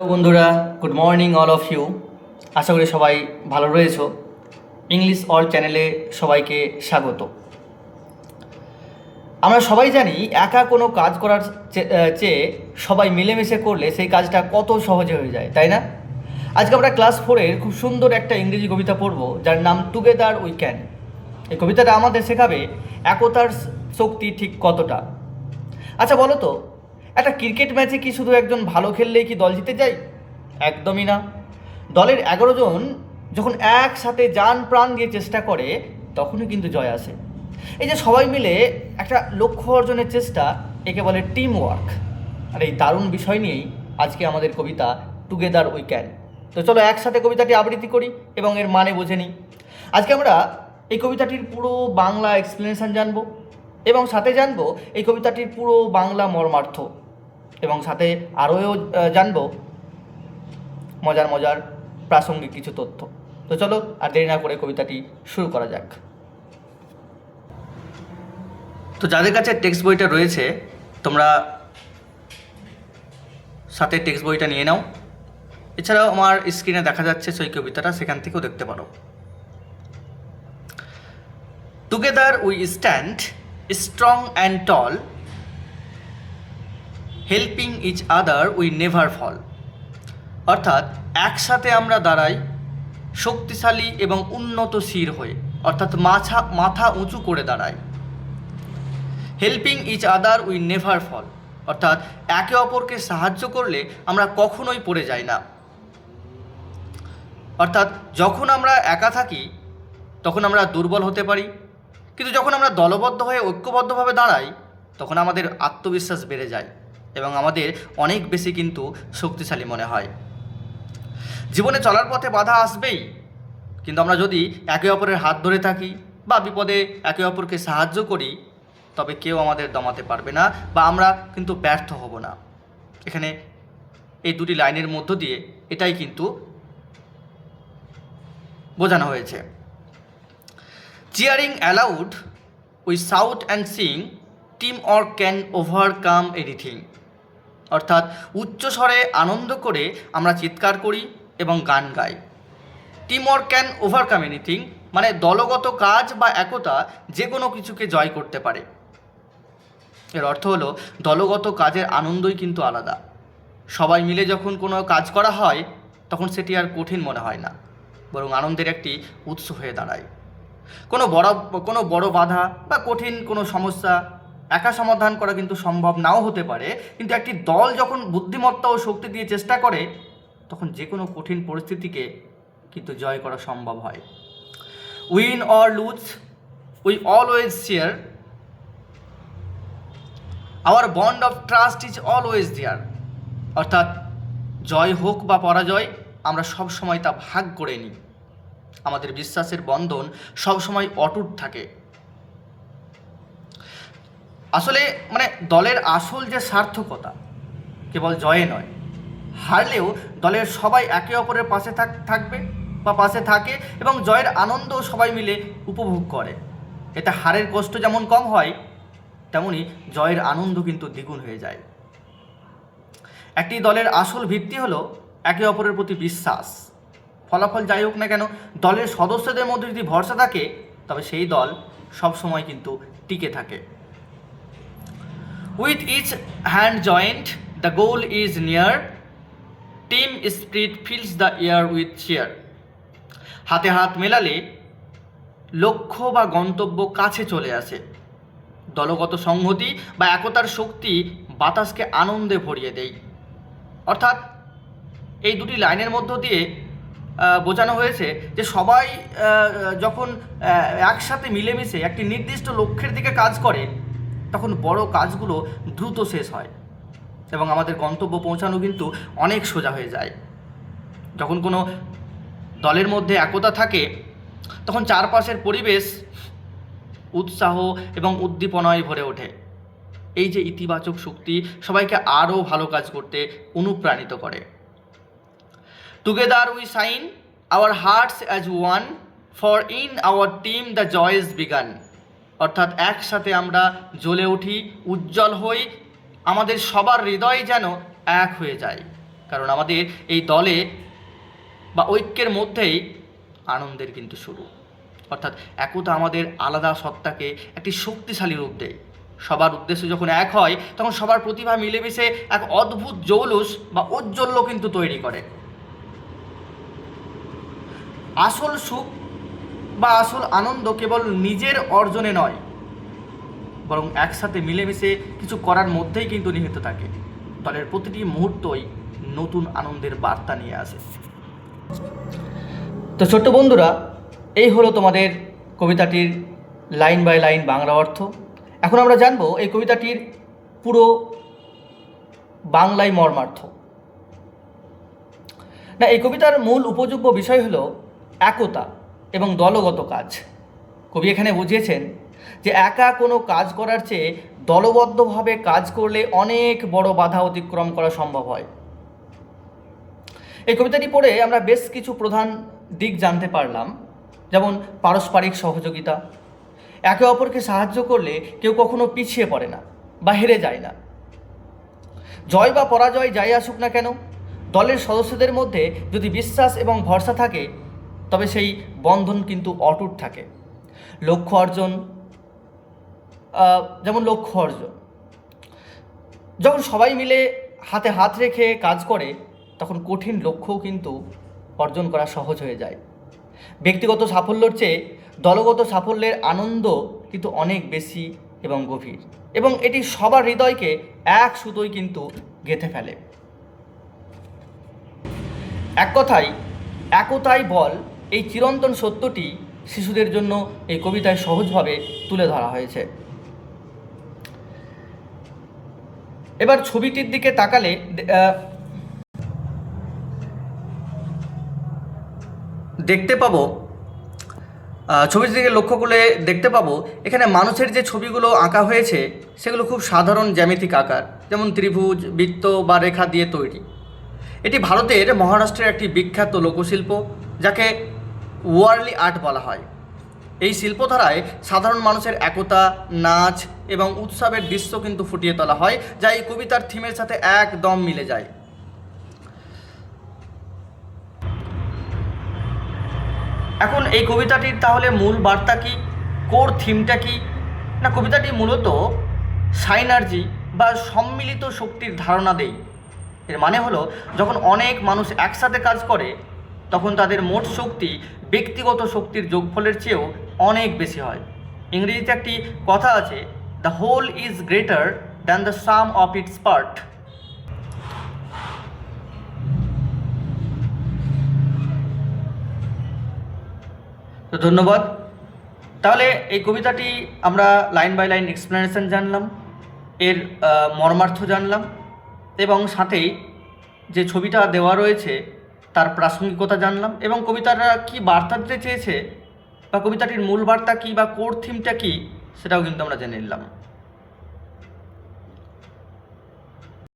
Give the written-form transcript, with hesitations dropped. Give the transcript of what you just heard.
বন্ধুরা, good morning all of you. আশা করি সবাই ভালো রয়েছো। ইংলিশ অল চ্যানেলে সবাইকে স্বাগত। আমরা সবাই জানি একা কোনো কাজ করার চেয়ে সবাই মিলেমিশে করলে সেই কাজটা কত সহজে হয়ে যায়, তাই না? আজকে আমরা ক্লাস 4-এর খুব সুন্দর একটা ইংরেজি কবিতা পড়ব, যার নাম টুগেদার উই ক্যান। এই কবিতাটা আমাদের শেখাবে একতার শক্তি ঠিক কতটা। আচ্ছা বলো তো, একটা ক্রিকেট ম্যাচে কি শুধু একজন ভালো খেললেই কি দল জিতে যায়? একদমই না। দলের 11 জন যখন একসাথে জান প্রাণ দিয়ে চেষ্টা করে, তখনই কিন্তু জয় আসে। এই যে সবাই মিলে একটা লক্ষ্য অর্জনের চেষ্টা, একে বলে টিম ওয়ার্ক। আর এই দারুণ বিষয় নিয়েই আজকে আমাদের কবিতা টুগেদার উই ক্যান। তো চলো একসাথে কবিতাটি আবৃত্তি করি এবং এর মানে বুঝে নিই। আজকে আমরা এই কবিতাটির পুরো বাংলা এক্সপ্লেনেশন জানবো এবং সাথে জানবো এই কবিতাটির পুরো বাংলা মর্মার্থ, এবং সাথে আরও জানবো মজার মজার প্রাসঙ্গিক কিছু তথ্য। তো চলো আর দেরি না করে কবিতাটি শুরু করা যাক। তো যাদের কাছে টেক্সট বইটা রয়েছে, তোমরা সাথে টেক্সট বইটা নিয়ে নাও। এছাড়াও আমার স্ক্রিনে দেখা যাচ্ছে সেই কবিতাটা, সেখান থেকেও দেখতে পারো। Together we stand strong and tall, helping each other we never fall. অর্থাৎ একসাথে আমরা দাঁড়াই শক্তিশালী এবং উন্নতশীল হয়ে, অর্থাৎ মাথা উঁচু করে দাঁড়াই। Helping each other we never fall, অর্থাৎ একে অপরকে সাহায্য করলে আমরা কখনোই পড়ে যাই না। অর্থাৎ যখন আমরা একা থাকি তখন আমরা দুর্বল হতে পারি, কিন্তু যখন আমরা দলবদ্ধ হয়ে ঐক্যবদ্ধভাবে দাঁড়াই তখন আমাদের আত্মবিশ্বাস বেড়ে যায় এবং আমাদের অনেক বেশি কিন্তু শক্তিশালী মনে হয়। জীবনে চলার পথে বাধা আসবেই, কিন্তু আমরা যদি একে অপরের হাত ধরে থাকি বা বিপদে একে অপরকে সাহায্য করি, তবে কেউ আমাদের দমাতে পারবে না বা আমরা কিন্তু ব্যর্থ হব না। এখানে এই দুটি লাইনের মধ্য দিয়ে এটাই কিন্তু বোঝানো হয়েছে। Cheering allowed we shout and sing, team work can overcome anything. অর্থাৎ উচ্চস্বরে আনন্দ করে আমরা চিৎকার করি এবং গান গাই। Team work can overcome anything মানে দলগত কাজ বা একতা যে কোনো কিছুকে জয় করতে পারে। এর অর্থ হলো দলগত কাজের আনন্দই কিন্তু আলাদা। সবাই মিলে যখন কোনো কাজ করা হয় তখন সেটি আর কঠিন মনে হয় না, বরং আনন্দের একটি উৎস হয়ে দাঁড়ায়। কোনো বড় বাধা বা কঠিন কোনো সমস্যা একা সমাধান করা কিন্তু সম্ভব নাও হতে পারে, কিন্তু একটি দল যখন বুদ্ধিমত্তা ও শক্তি দিয়ে চেষ্টা করে তখন যে কোনো কঠিন পরিস্থিতিকে কিন্তু জয় করা সম্ভব হয়। Win or lose we always share, our bond of trust is always there. অর্থাৎ জয় হোক বা পরাজয়, আমরা সবসময় তা ভাগ করে নিই। আমাদের বিশ্বাসের বন্ধন সবসময় অটুট থাকে। আসলে দলের আসল যে সার্থকতা কেবল জয়ে নয়, হারলেও দলের সবাই একে অপরের পাশে থাকবে বা পাশে থাকে এবং জয়ের আনন্দ সবাই মিলে উপভোগ করে। এতে হারের কষ্ট যেমন কম হয়, তেমনি জয়ের আনন্দ কিন্তু দ্বিগুণ হয়ে যায়। একটি দলের আসল ভিত্তি হলো একে অপরের প্রতি বিশ্বাস। ফলাফল যাই হোক না কেন, দলের সদস্যদের মধ্যে যদি ভরসা থাকে তবে সেই দল সবসময় কিন্তু টিকে থাকে। With each hand joined the goal is near, team spirit fills the air with cheer. হাতে হাত মেলালে লক্ষ্য বা গন্তব্য কাছে চলে আসে। দলগত সংহতি বা একতার শক্তি বাতাসকে আনন্দে ভরিয়ে দেয়। অর্থাৎ এই দুটি লাইনের মধ্য দিয়ে বোঝানো হয়েছে যে সবাই যখন একসাথে মিলেমিশে একটি নির্দিষ্ট লক্ষ্যের দিকে কাজ করে তখন বড় কাজগুলো দ্রুত শেষ হয় এবং আমাদের গন্তব্য পৌঁছানো কিন্তু অনেক সোজা হয়ে যায়। যখন কোনো দলের মধ্যে একতা থাকে তখন চারপাশের পরিবেশ উৎসাহ এবং উদ্দীপনায় ভরে ওঠে। এই যে ইতিবাচক শক্তি সবাইকে আরও ভালো কাজ করতে অনুপ্রাণিত করে। Together we shine our hearts as one, for in our team the joys begin. অর্থাৎ একসাথে আমরা জ্বলে উঠি, উজ্জ্বল হই, আমাদের সবার হৃদয় যেন এক হয়ে যায়। কারণ আমাদের এই দলে বা ঐক্যের মধ্যেই আনন্দের কিন্তু শুরু। অর্থাৎ একতা আমাদের আলাদা সত্তাকে একটি শক্তিশালী রূপ দেয়। সবার উদ্দেশ্য যখন এক হয় তখন সবার প্রতিভা মিলেমিশে এক অদ্ভুত জৌলুস বা ঔজ্জ্বল্য কিন্তু তৈরি করে। আসল সুখ বা আসল আনন্দ কেবল নিজের অর্জনে নয়, বরং একসাথে মিলেমিশে কিছু করার মধ্যেই কিন্তু নিহিত থাকে। দলের প্রতিটি মুহূর্তই নতুন আনন্দের বার্তা নিয়ে আসে। তো ছোট্ট বন্ধুরা, এই হলো তোমাদের কবিতাটির লাইন বাই লাইন বাংলা অর্থ। এখন আমরা জানবো এই কবিতাটির পুরো বাংলায় মর্মার্থ। না, এই কবিতার মূল উপযোগ্য বিষয় হলো একতা এবং দলগত কাজ। কবি এখানে বুঝিয়েছেন যে একা কোনো কাজ করার চেয়ে দলবদ্ধভাবে কাজ করলে অনেক বড় বাধা অতিক্রম করা সম্ভব হয়। এই কবিতাটি পড়ে আমরা বেশ কিছু প্রধান দিক জানতে পারলাম, যেমন পারস্পরিক সহযোগিতা। একে অপরকে সাহায্য করলে কেউ কখনো পিছিয়ে পড়ে না বা হেরে যায় না। জয় বা পরাজয় যাই আসুক না কেন, দলের সদস্যদের মধ্যে যদি বিশ্বাস এবং ভরসা থাকে তবে সেই বন্ধন কিন্তু অটুট থাকে। লক্ষ্য অর্জন, যেমন লক্ষ্য অর্জন, যখন সবাই মিলে হাতে হাত রেখে কাজ করে তখন কঠিন লক্ষ্যও কিন্তু অর্জন করা সহজ হয়ে যায়। ব্যক্তিগত সাফল্যের চেয়ে দলগত সাফল্যের আনন্দ কিন্তু অনেক বেশি এবং গভীর, এবং এটি সবার হৃদয়কে এক সুতোয় কিন্তু গেঁথে ফেলে। এক কথায় একতাই বল, এই চিরন্তন সত্যটি শিশুদের জন্য এই কবিতায় সহজভাবে তুলে ধরা হয়েছে। এবার ছবিটির দিকে তাকালে দেখতে পাবো, ছবিটির দিকে লক্ষ্য করলে দেখতে পাবো এখানে মানুষের যে ছবিগুলো আঁকা হয়েছে সেগুলো খুব সাধারণ জ্যামিতিক আকার, যেমন ত্রিভুজ, বৃত্ত বা রেখা দিয়ে তৈরি। এটি ভারতের মহারাষ্ট্রের একটি বিখ্যাত লোকশিল্প, যাকে ওয়ারলি আর্ট বলা হয়। এই শিল্পধারায় সাধারণ মানুষের একতা, নাচ এবং উৎসবের দৃশ্য কিন্তু ফুটিয়ে তোলা হয়, যা এই কবিতার থিমের সাথে একদম মিলে যায়। এখন এই কবিতাটির তাহলে মূল বার্তা কি, কোর থিমটা কি? না, কবিতাটি মূলত সাইনার্জি বা সম্মিলিত শক্তির ধারণা দেয়। এর মানে হলো যখন অনেক মানুষ একসাথে কাজ করে তখন তাদের মোট শক্তি ব্যক্তিগত শক্তির যোগফলের চেয়েও অনেক বেশি হয়। ইংরেজিতে একটি কথা আছে, the whole is greater than the sum of its part. তো ধন্যবাদ। তাহলে এই কবিতাটি আমরা লাইন বাই লাইন এক্সপ্লেনেশন জানলাম, এর মর্মার্থ জানলাম, এবং সাথেই যে ছবিটা দেওয়া রয়েছে তার প্রাসঙ্গিকতা জানলাম, এবং কবিতাটা কী বার্তা দিতে চেয়েছে বা কবিতাটির মূল বার্তা কী বা কোর থিমটা কী সেটাও কিন্তু আমরা জেনে নিলাম।